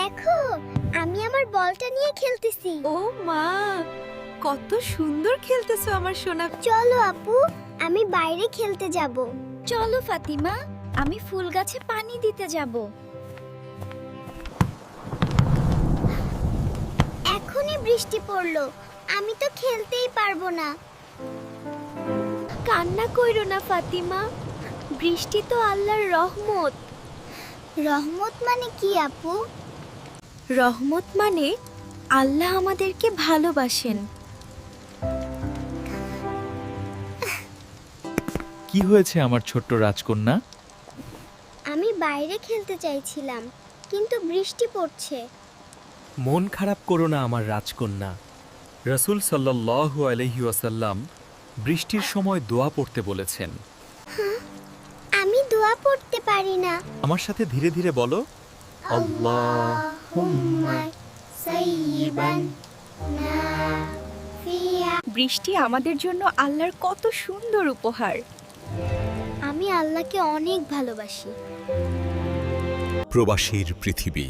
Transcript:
দেখো, আমি আমার বলটা নিয়ে খেলতেছি। ও মা, কত সুন্দর খেলতেছো আমার সোনা। চলো আপু, আমি বাইরে খেলতে যাব। চলো ফাতিমা, আমি ফুল গাছে পানি দিতে যাব। এখনই বৃষ্টি পড়লো, আমি তো খেলতেই পারবো না। কান্না কইরো না ফাতিমা, বৃষ্টি তো আল্লাহর রহমত। রহমত মানে কি আপু? রহমত মানে আল্লাহ আমাদেরকে ভালোবাসেন। কি হয়েছে আমার ছোট্ট রাজকন্যা? আমি বাইরে খেলতে চাইছিলাম, কিন্তু বৃষ্টি পড়ছে। মন খারাপ করো না আমার রাজকন্যা। রাসূল সাল্লাল্লাহু আলাইহি ওয়াসাল্লাম বৃষ্টির সময় দোয়া পড়তে বলেছেন। আমি দোয়া পড়তে পারি না। আমার সাথে ধীরে ধীরে বলো, আল্লাহুম্মা সাইয়্যিবান নাফিয়া। বৃষ্টি আমাদের জন্য আল্লাহর কত সুন্দর উপহার। আমি আল্লাহকে অনেক ভালোবাসি। প্রবাসীর পৃথিবী।